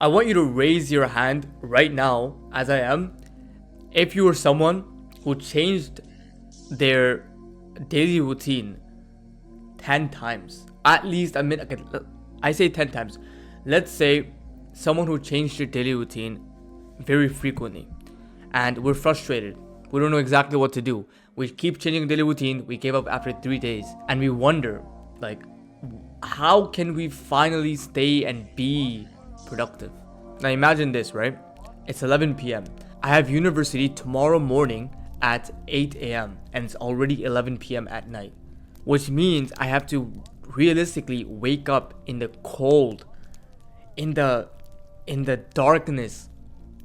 I want you to raise your hand right now, as I am, if you were someone who changed their daily routine 10 times. At least, I say 10 times. Let's say someone who changed their daily routine very frequently. And we're frustrated. We don't know exactly what to do. We keep changing daily routine. We gave up after 3 days. And we wonder, like, how can we finally stay and be productive? Now imagine this, right? It's 11 p.m. I have university tomorrow morning at 8 a.m. and it's already 11 p.m. at night, which means I have to realistically wake up in the cold, in the darkness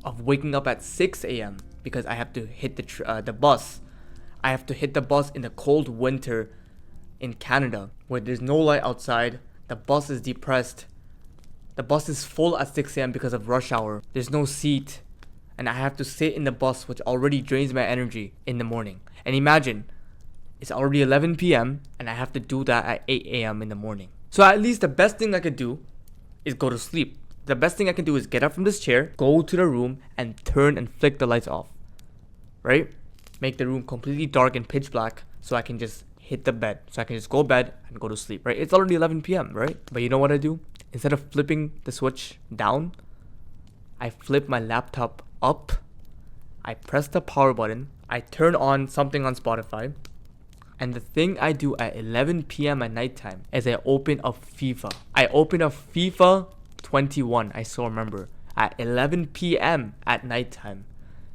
of waking up at 6 a.m. because I have to hit the bus. I have to hit the bus in the cold winter in Canada where there's no light outside. The bus is depressed. The bus is full at 6 a.m. because of rush hour. There's no seat. And I have to sit in the bus, which already drains my energy in the morning. And imagine, it's already 11 p.m. and I have to do that at 8 a.m. in the morning. So at least the best thing I could do is go to sleep. The best thing I can do is get up from this chair, go to the room, and turn and flick the lights off. Right? Make the room completely dark and pitch black so I can just hit the bed. So I can just go to bed and go to sleep, right? It's already 11 p.m., right? But you know what I do? Instead of flipping the switch down, I flip my laptop up. I press the power button. I turn on something on Spotify. And the thing I do at 11 p.m. at nighttime is I open up FIFA. I open up FIFA 21, I still remember, at 11 p.m. at nighttime.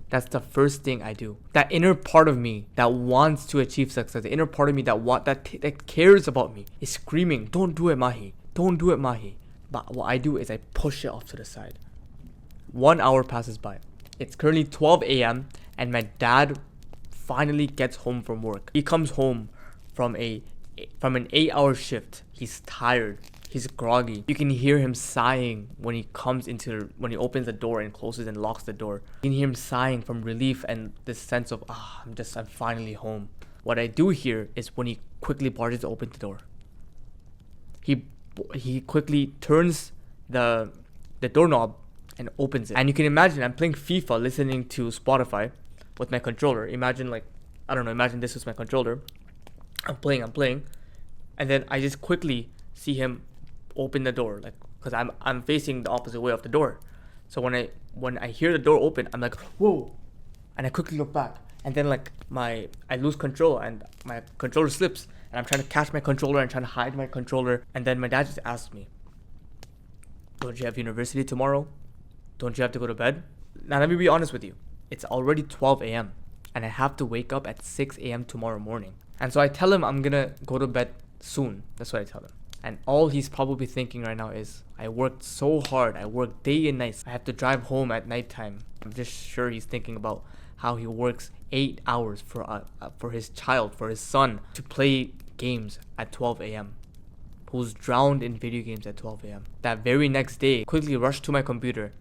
That's the first thing I do. That inner part of me that wants to achieve success, the inner part of me that cares about me is screaming, "Don't do it, Mahi. Don't do it, Mahi." But what I do is I push it off to the side. 1 hour passes by. It's currently 12 a.m. and my dad finally gets home from work. He comes home from an 8-hour shift. He's tired. He's groggy. You can hear him sighing when he when he opens the door and closes and locks the door. You can hear him sighing from relief and this sense of, I'm finally home. What I do here is when he quickly barges open the door, he quickly turns the doorknob and opens it. And you can imagine I'm playing FIFA listening to Spotify with my controller. Imagine this was my controller. I'm playing. And then I just quickly see him open the door, like, because I'm facing the opposite way of the door. So when I hear the door open, I'm like, whoa, and I quickly look back, and then like I lose control and my controller slips, and I'm trying to catch my controller and trying to hide my controller, and then my dad just asked me, "Don't you have university tomorrow? Don't you have to go to bed?" Now let me be honest with you, it's already 12 a.m. and I have to wake up at 6 a.m. tomorrow morning. And so I tell him I'm gonna go to bed soon. That's what I tell him. And all he's probably thinking right now is, I worked so hard. I worked day and night. I have to drive home at nighttime. I'm just sure he's thinking about how he works 8 hours for his child, for his son, to play games at 12 a.m. Who's drowned in video games at 12 a.m. That very next day, quickly rushed to my computer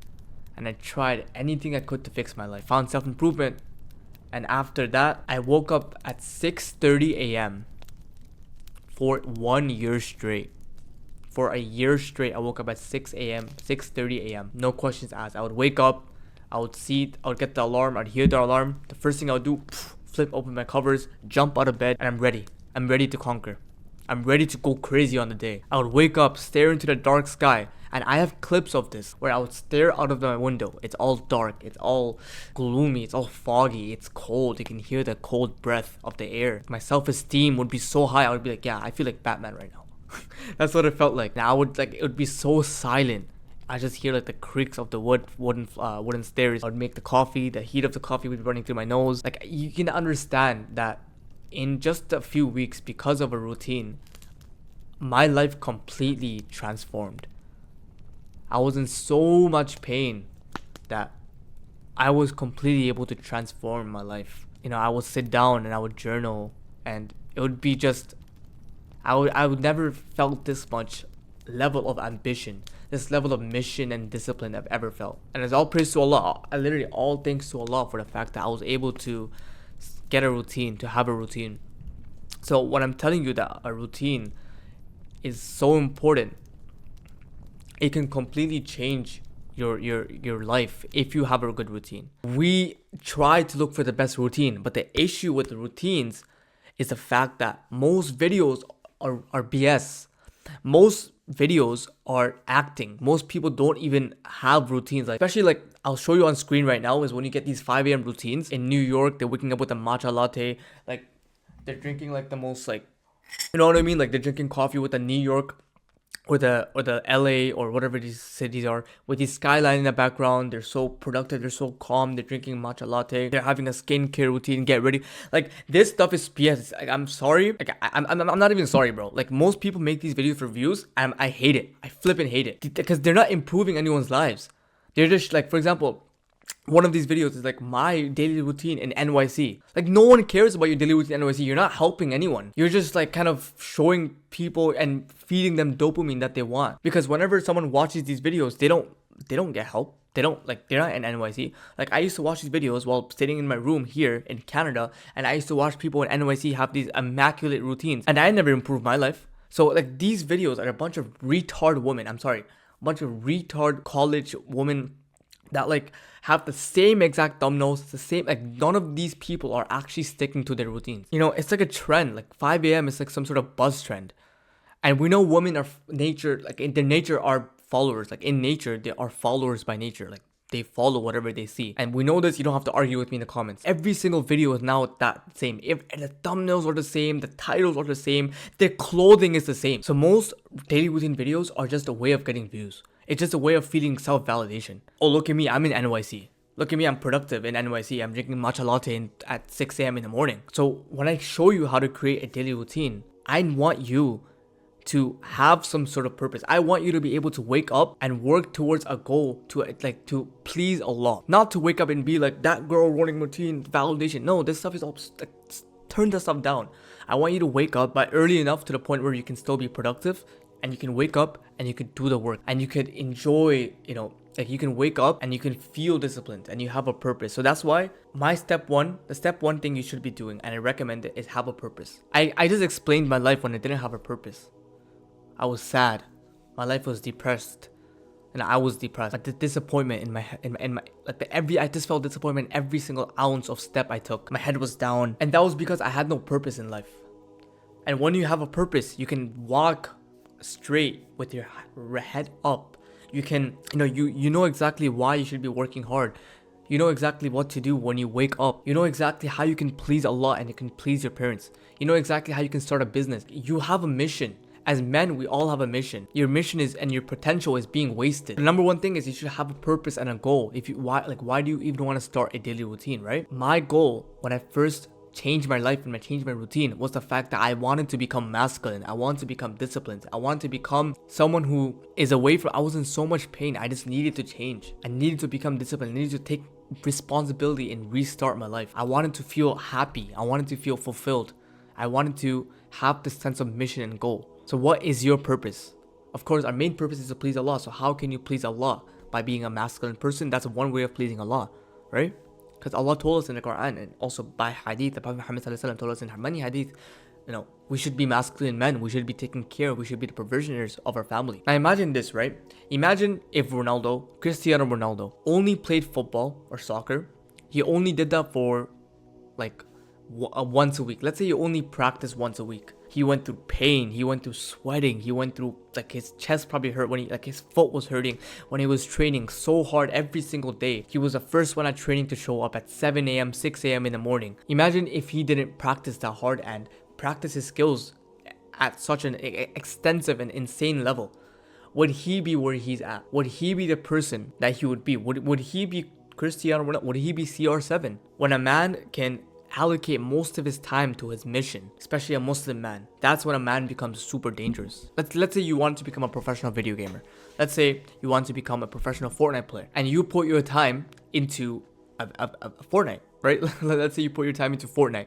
and I tried anything I could to fix my life. Found self-improvement. And after that, I woke up at 6:30 a.m. for 1 year straight. For a year straight, I woke up at 6:30 a.m. No questions asked. I would wake up, I would get the alarm, I'd hear the alarm. The first thing I would do, flip open my covers, jump out of bed, and I'm ready. I'm ready to conquer. I'm ready to go crazy on the day. I would wake up, stare into the dark sky, and I have clips of this where I would stare out of my window. It's all dark, it's all gloomy, it's all foggy, it's cold. You can hear the cold breath of the air. My self-esteem would be so high, I would be like, yeah, I feel like Batman right now. That's what it felt like. Now it would be so silent. I just hear like the creaks of the wooden stairs. I would make the coffee. The heat of the coffee would be running through my nose. Like, you can understand that in just a few weeks, because of a routine, my life completely transformed. I was in so much pain that I was completely able to transform my life. I would sit down and I would journal, and it would be just, I would never felt this much level of ambition, this level of mission and discipline I've ever felt. And it's all praise to Allah. I literally all thanks to Allah for the fact that I was able to get a routine, to have a routine. So when I'm telling you that a routine is so important, it can completely change your life if you have a good routine. We try to look for the best routine, but the issue with the routines is the fact that most videos are BS. Most videos are acting. Most people don't even have routines. Like, especially like I'll show you on screen right now is when you get these 5 a.m. routines in New York. They're waking up with a matcha latte. Like they're drinking like the most like, you know what I mean? Like they're drinking coffee with a New York or the LA or whatever these cities are, with the skyline in the background. They're so productive, they're so calm, they're drinking matcha latte, they're having a skincare routine, get ready. Like this stuff is BS. Like, I'm sorry, like I'm not even sorry, bro. Like most people make these videos for views and I hate it. I flipping hate it because they're not improving anyone's lives. They're just like, for example, one of these videos is like my daily routine in NYC. Like no one cares about your daily routine in NYC. You're not helping anyone. You're just like kind of showing people and feeding them dopamine that they want. Because whenever someone watches these videos, they don't get help. They're not in NYC. Like I used to watch these videos while sitting in my room here in Canada, and I used to watch people in NYC have these immaculate routines, and I never improved my life. So like these videos are a bunch of retard women. I'm sorry, a bunch of retard college women that like have the same exact thumbnails, the same, like none of these people are actually sticking to their routines. You know, it's like a trend. Like 5 a.m. is like some sort of buzz trend. And we know women are nature, like in their nature are followers. Like in nature, they are followers by nature. Like they follow whatever they see. And we know this, you don't have to argue with me in the comments. Every single video is now that same. If the thumbnails are the same, the titles are the same, their clothing is the same. So most daily routine videos are just a way of getting views. It's just a way of feeling self-validation. Oh, look at me, I'm in NYC. Look at me, I'm productive in NYC. I'm drinking matcha latte at 6 a.m. in the morning. So when I show you how to create a daily routine, I want you to have some sort of purpose. I want you to be able to wake up and work towards a goal to please Allah. Not to wake up and be like that girl running routine, validation. No, this stuff is all like, turn this stuff down. I want you to wake up by early enough to the point where you can still be productive, and you can wake up and you can do the work and you could enjoy, you know, like you can wake up and you can feel disciplined and you have a purpose. So that's why my the step one thing you should be doing, and I recommend it, is have a purpose. I just explained my life when I didn't have a purpose. I was sad. My life was depressed. And I was depressed. Like the disappointment I just felt disappointment every single ounce of step I took. My head was down. And that was because I had no purpose in life. And when you have a purpose, you can walk straight with your head up. You can, you know exactly why you should be working hard. You know exactly what to do when you wake up. You know exactly how you can please Allah and you can please your parents. You know exactly how you can start a business. You have a mission. As men, we all have a mission. Your mission is, and your potential is being wasted. The number one thing is you should have a purpose and a goal. Why do you even want to start a daily routine, right? My goal when I first changed my life and I changed my routine was the fact that I wanted to become masculine. I wanted to become disciplined. I wanted to become someone who is away from, I was in so much pain. I just needed to change. I needed to become disciplined. I needed to take responsibility and restart my life. I wanted to feel happy. I wanted to feel fulfilled. I wanted to have this sense of mission and goal. So what is your purpose? Of course, our main purpose is to please Allah. So how can you please Allah? By being a masculine person. That's one way of pleasing Allah, right? Because Allah told us in the Quran, and also by hadith, the Prophet Muhammad told us in many hadith, we should be masculine men. We should be taking care. We should be the provisioners of our family. Now imagine this, right? Imagine if Cristiano Ronaldo, only played football or soccer. He only did that for like once a week. Let's say you only practice once a week. He went through pain. He went through sweating. He went through, like, his chest probably hurt when his foot was hurting when he was training so hard every single day. He was the first one at training to show up at 7 a.m., 6 a.m. in the morning. Imagine if he didn't practice that hard and practice his skills at such an extensive and insane level. Would he be where he's at? Would he be the person that he would be? Would he be Cristiano Ronaldo? Would he be CR7? When a man can allocate most of his time to his mission, especially a Muslim man, that's when a man becomes super dangerous. Let's say you want to become a professional video gamer. Let's say you want to become a professional Fortnite player, and you put your time into a Fortnite, right? Let's say you put your time into Fortnite,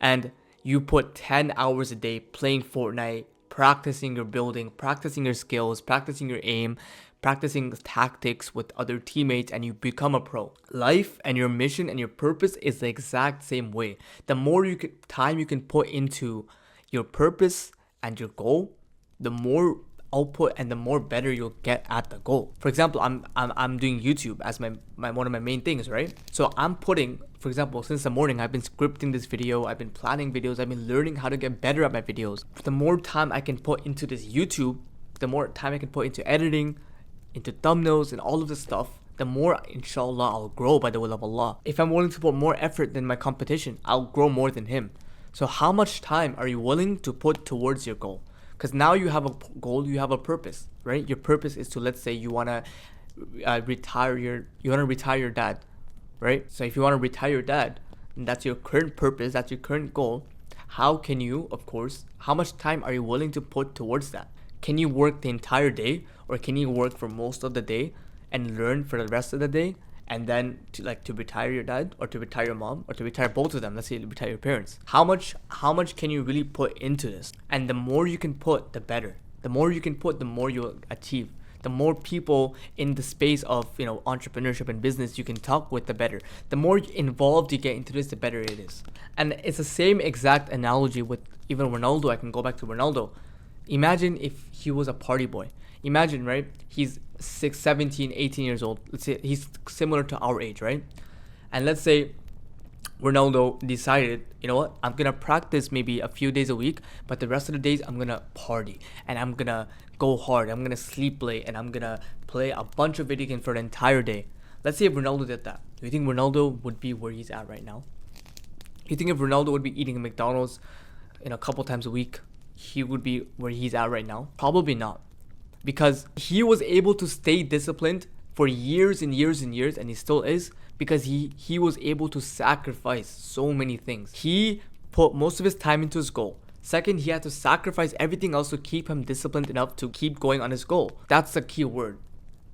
and you put 10 hours a day playing Fortnite, practicing your building, practicing your skills, practicing your aim, practicing tactics with other teammates, and you become a pro. Life and your mission and your purpose is the exact same way. The more time you can put into your purpose and your goal, the more output and the more better you'll get at the goal. For example, I'm doing YouTube as my one of my main things, right? So I'm putting, for example, since the morning, I've been scripting this video, I've been planning videos, I've been learning how to get better at my videos. The more time I can put into this YouTube, the more time I can put into editing, into thumbnails and all of this stuff, the more inshallah I'll grow by the will of Allah. If I'm willing to put more effort than my competition, I'll grow more than him. So how much time are you willing to put towards your goal? Because now you have a goal, you have a purpose, right? Your purpose is to, let's say you want to retire your dad, right? So if you want to retire your dad, and that's your current purpose, that's your current goal, how can you, of course, how much time are you willing to put towards that? Can you work the entire day, or can you work for most of the day and learn for the rest of the day, and then to retire your dad, or to retire your mom, or to retire both of them? Let's say you retire your parents. How much can you really put into this? And the more you can put, the better. The more you can put, the more you'll achieve. The more people in the space of entrepreneurship and business you can talk with, the better. The more involved you get into this, the better it is. And it's the same exact analogy with even Ronaldo. I can go back to Ronaldo. Imagine if he was a party boy. Imagine, right? He's 17, 18 years old. Let's say he's similar to our age, right? And let's say Ronaldo decided, you know what? I'm going to practice maybe a few days a week, but the rest of the days I'm going to party and I'm going to go hard. I'm going to sleep late and I'm going to play a bunch of video games for the entire day. Let's say if Ronaldo did that. Do you think Ronaldo would be where he's at right now? Do you think if Ronaldo would be eating at McDonald's a couple times a week, he would be where he's at right now? Probably not. Because he was able to stay disciplined for years and years and years, and he still is, because he was able to sacrifice so many things. He put most of his time into his goal. Second, he had to sacrifice everything else to keep him disciplined enough to keep going on his goal. That's the key word.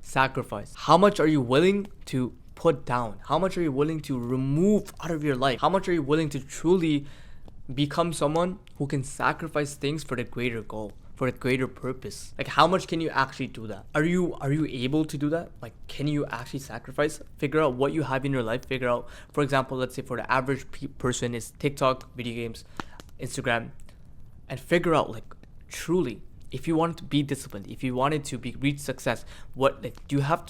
Sacrifice. How much are you willing to put down? How much are you willing to remove out of your life? How much are you willing to truly become someone who can sacrifice things for the greater goal, for the greater purpose? Like, how much can you actually do that? Are you able to do that? Like, can you actually sacrifice? Figure out what you have in your life. Figure out, for example, let's say for the average person is TikTok, video games, Instagram, and figure out, like, truly, if you wanted to be disciplined, if you wanted to reach success, you have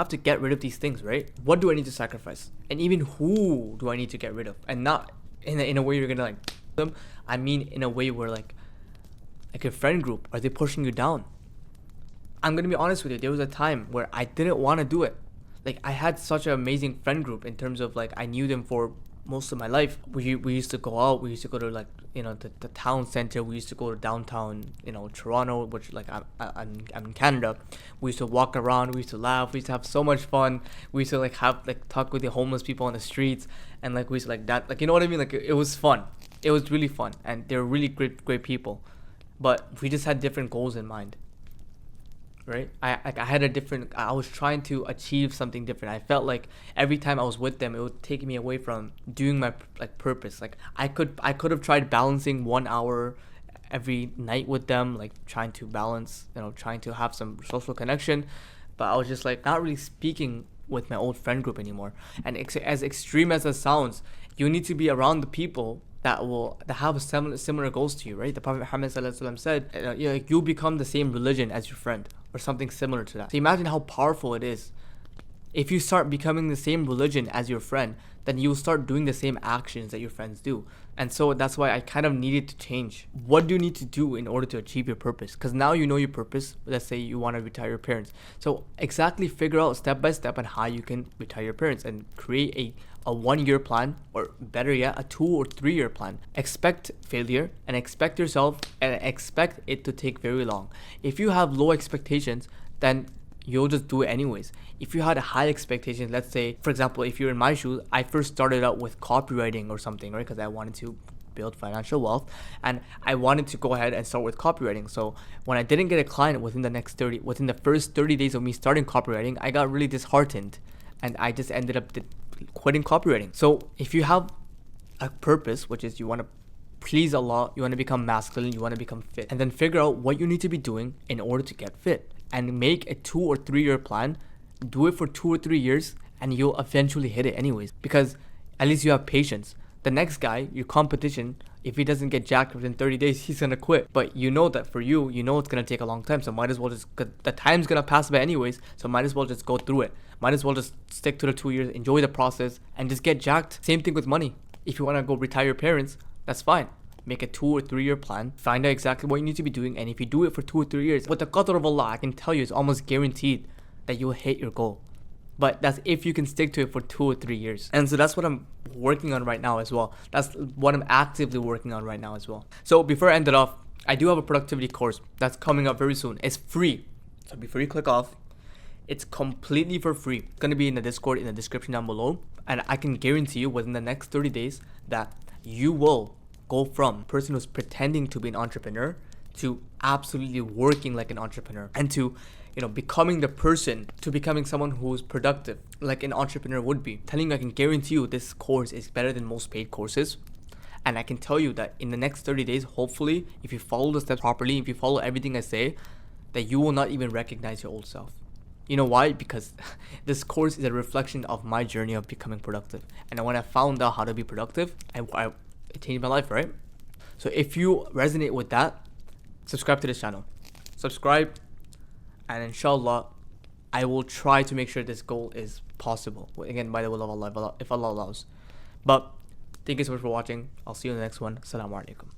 to get rid of these things, right? What do I need to sacrifice? And even who do I need to get rid of? And not in a way you're gonna them. I mean in a way where like a friend group, are they pushing you down? I'm gonna be honest with you, there was a time where I didn't want to do it. Like, I had such an amazing friend group in terms of like I knew them for most of my life. We used to go out, we used to go to like the town center, we used to go to downtown Toronto, which like I'm in Canada. We used to walk around, we used to laugh, we used to have so much fun. We used to like talk with the homeless people on the streets, and like we used to like that, like, you know what I mean? Like, it was fun. It was really fun, and they were really great people, but we just had different goals in mind, right? I was trying to achieve something different. I felt like every time I was with them, it would take me away from doing my like purpose. Like, I could have tried balancing 1 hour every night with them, like trying to balance, trying to have some social connection, but I was just like not really speaking with my old friend group anymore. And as extreme as it sounds, you need to be around the people that have similar goals to you, right? The Prophet Muhammad said, you'll become the same religion as your friend, or something similar to that. So imagine how powerful it is. If you start becoming the same religion as your friend, then you'll start doing the same actions that your friends do. And so that's why I kind of needed to change. What do you need to do in order to achieve your purpose? Because now you know your purpose. Let's say you want to retire your parents. So exactly figure out step by step on how you can retire your parents, and create a 1 year plan, or better yet, a 2 or 3 year plan. Expect failure, and expect yourself, and expect it to take very long. If you have low expectations, then you'll just do it anyways. If you had a high expectation, let's say, for example, if you're in my shoes, I first started out with copywriting or something, right? Because I wanted to build financial wealth, and I wanted to go ahead and start with copywriting. So when I didn't get a client within the first 30 days of me starting copywriting, I got really disheartened, and I just ended up quitting copywriting. So if you have a purpose, which is you want to please Allah, you want to become masculine, you want to become fit, and then figure out what you need to be doing in order to get fit, and make a 2 or 3 year plan. Do it for 2 or 3 years, and you'll eventually hit it anyways, because at least you have patience. The next guy, your competition, if he doesn't get jacked within 30 days, he's gonna quit. But you know that for you, you know it's gonna take a long time. So might as well just, the time's gonna pass by anyways. So might as well just go through it. Might as well just stick to the 2 years, enjoy the process, and just get jacked. Same thing with money. If you wanna go retire your parents, that's fine. Make a 2 or 3 year plan. Find out exactly what you need to be doing. And if you do it for 2 or 3 years, with the qadr of Allah, I can tell you it's almost guaranteed that you'll hit your goal. But that's if you can stick to it for 2 or 3 years. And so that's what I'm working on right now as well. That's what I'm actively working on right now as well. So before I end it off, I do have a productivity course that's coming up very soon. It's free. So before you click off, it's completely for free. It's going to be in the Discord in the description down below. And I can guarantee you within the next 30 days that you will go from a person who's pretending to be an entrepreneur to absolutely working like an entrepreneur, and to becoming the person, to becoming someone who's productive like an entrepreneur would be. Telling you, I can guarantee you this course is better than most paid courses. And I can tell you that in the next 30 days, hopefully, if you follow the steps properly, if you follow everything I say, that you will not even recognize your old self. You know why? Because this course is a reflection of my journey of becoming productive. And when I found out how to be productive, it changed my life, right? So if you resonate with that, subscribe to this channel. Subscribe, and inshallah, I will try to make sure this goal is possible. Again, by the will of Allah, if Allah allows. But thank you so much for watching. I'll see you in the next one. Assalamu alaikum.